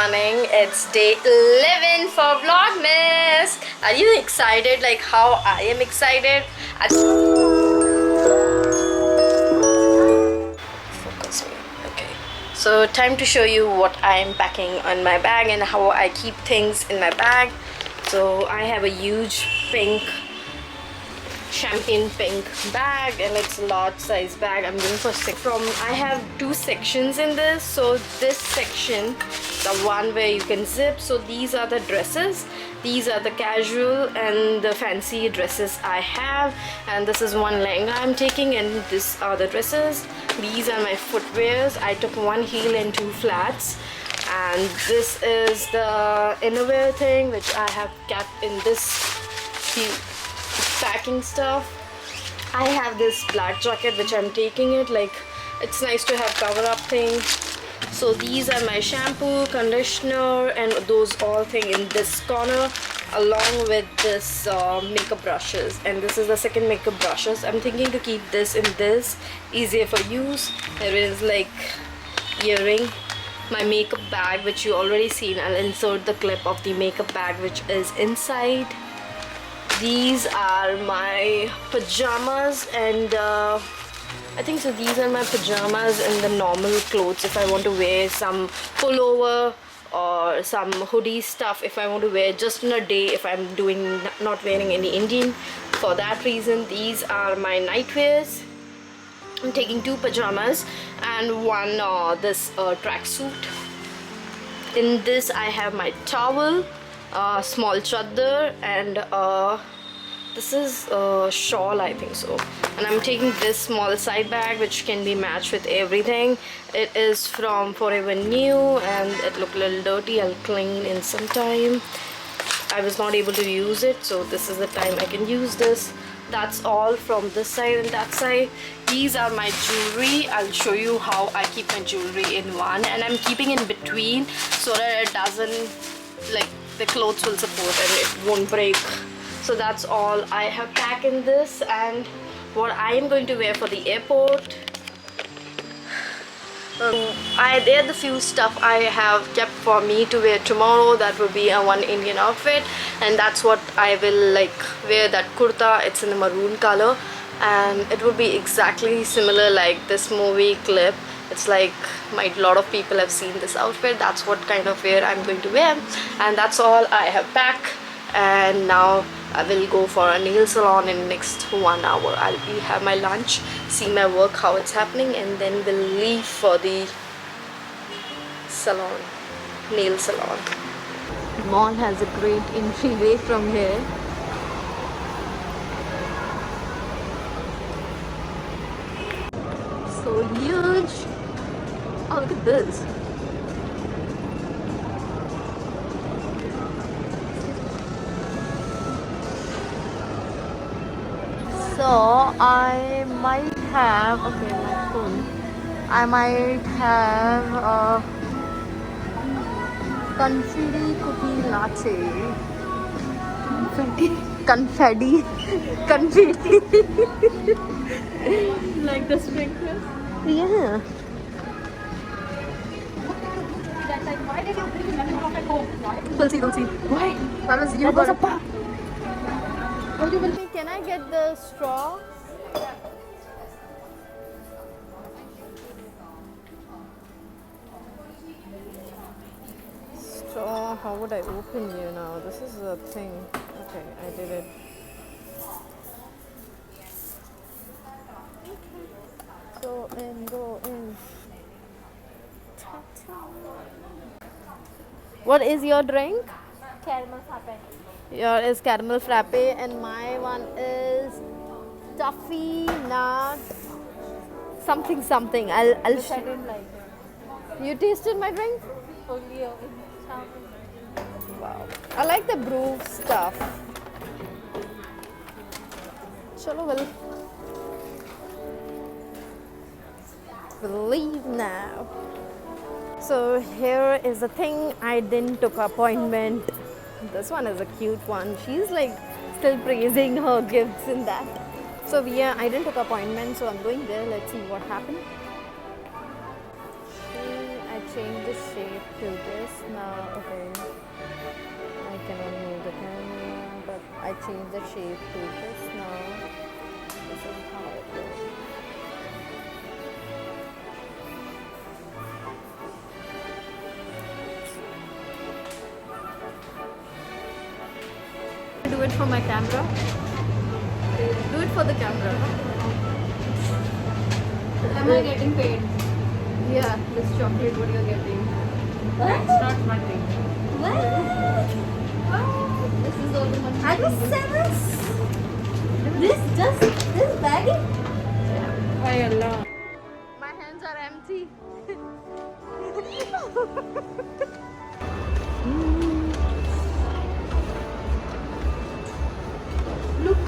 morning. It's day 11 for Vlogmas. Are you excited like how I am excited? Focus me. Okay. So time to show you what I am packing on my bag and how I keep things in my bag. So I have a huge pink champagne pink bag and it's a large size bag. I'm going for six. I have two sections in this. So this section, the one where you can zip, so these are the dresses, these are the casual and the fancy dresses I have, and this is one lehenga I'm taking, and these are the dresses. These are my footwears. I took one heel and two flats, and this is the innerwear thing which I have kept in this packing stuff. I have this black jacket which I'm taking it, like it's nice to have cover up thing. So these are my shampoo, conditioner and those all thing in this corner, along with this makeup brushes, and this is the second makeup brushes. I'm thinking to keep this in this, easier for use. There is like earring, my makeup bag which you already seen. I'll insert the clip of the makeup bag which is inside. These are my pajamas, and I think so these are my pajamas and the normal clothes if I want to wear some pullover or some hoodie stuff if I want to wear just in a day if I'm not wearing any Indian. For that reason, these are my nightwears. I'm taking two pajamas and one this tracksuit. In this I have my towel, small chadar, and this is a shawl, I think so. And I'm taking this small side bag which can be matched with everything. It is from Forever New and it looked a little dirty. I'll clean in some time. I was not able to use it, so this is the time I can use this. That's all from this side and that side. These are my jewelry. I'll show you how I keep my jewelry in one, and I'm keeping in between so that it doesn't, like, the clothes will support and it won't break. So that's all I have packed in this, and what I am going to wear for the airport. There are the few stuff I have kept for me to wear tomorrow. That will be a one Indian outfit, and that's what I will like wear. That kurta, it's in the maroon color, and it will be exactly similar like this movie clip. It's like a lot of people have seen this outfit. That's what kind of wear I'm going to wear, and that's all I have packed. And now I will go for a nail salon in next 1 hour. I'll have my lunch, see my work, how it's happening, and then we'll leave for the salon, nail salon. Mall has a great entryway from here. So huge. Oh, look at this. So I might have, okay, my phone. I might have a confetti cookie latte. Confetti. Confetti. Like the sprinklers? Yeah. Why did you bring lemon off at home? Why? We'll see. Why? That was you. That was a pub. Can I get the straw? Straw, how would I open you now? This is a thing. Okay, I did it. Go in. What is your drink? Caramel frappe. Your is caramel frappe, and my one is toffee nut something. I'll I didn't like it. You tasted my drink? Only in Wow. I like the brew stuff. Chalo, we'll leave now. So here is the thing. I didn't took appointment. This one is a cute one. She's like still praising her gifts in that. So yeah, I didn't took appointment, so I'm going there. Let's see what happens. I change the shape to this now. Okay, I cannot move the camera, but I changed the shape to this now. This is how it looks. Do it for my camera. Do it for the camera. Am I getting paid? Yeah, this chocolate, what you're getting. That's not my thing. This is all the money. I was 7. This baggy? Hi Allah. My hands are empty. Look.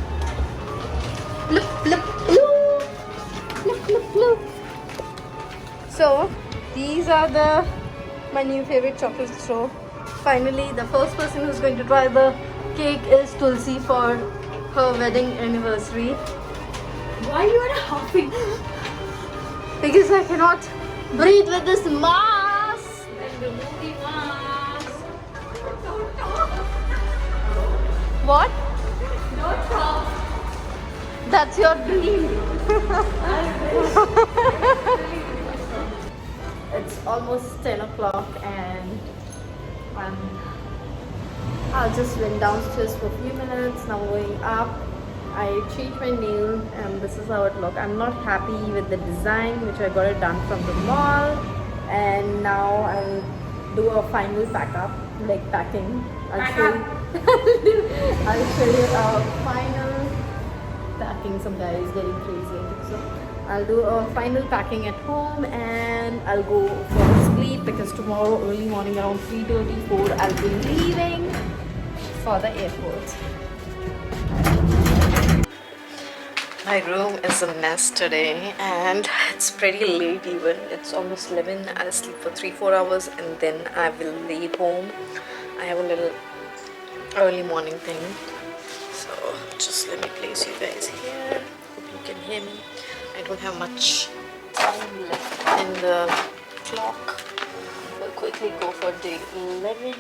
So these are my new favorite chocolates. So finally, the first person who's going to try the cake is Tulsi for her wedding anniversary. Why you are huffing? Because I cannot breathe with this mask. Then remove the mask. Don't talk. What? Don't talk. That's your dream. It's almost 10 o'clock and I just went downstairs for a few minutes. Now going up. I changed my nail and this is how it looks. I'm not happy with the design, which I got it done from the mall, and now I'll do a final packing. I'll show you. I'll show you a final packing. Some guy is getting crazy, I think so. I'll do a final packing at home and I'll go for sleep because tomorrow early morning around 3:34 I'll be leaving for the airport. My room is a mess today and it's pretty late even. It's almost 11. I'll sleep for 3-4 hours and then I will leave home. I have a little early morning thing. So just let me place you guys here. Hope you can hear me. I don't have much time left in the clock. We'll quickly go for day 11.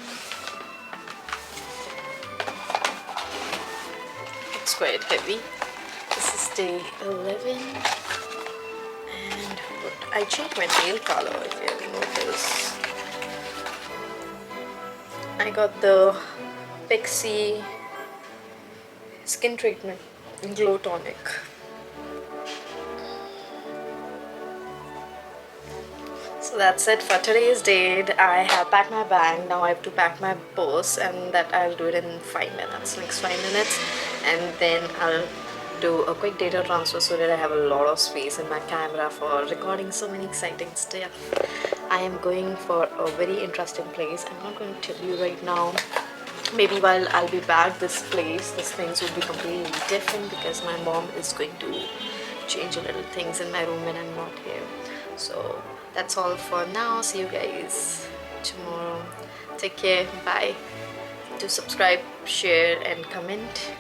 It's quite heavy. This is day 11 and I changed my nail color if you ever notice. I got the Pixie skin treatment glow tonic. So that's it for today's date. I have packed my bag. Now I have to pack my purse and that I'll do it in 5 minutes, next 5 minutes, and then I'll do a quick data transfer so that I have a lot of space in my camera for recording so many exciting stuff. I am going for a very interesting place. I'm not going to tell you right now. Maybe while I'll be back this things will be completely different because my mom is going to change a little things in my room when I'm not here. So that's all for now. See you guys tomorrow. Take care. Bye. Do subscribe, share and comment.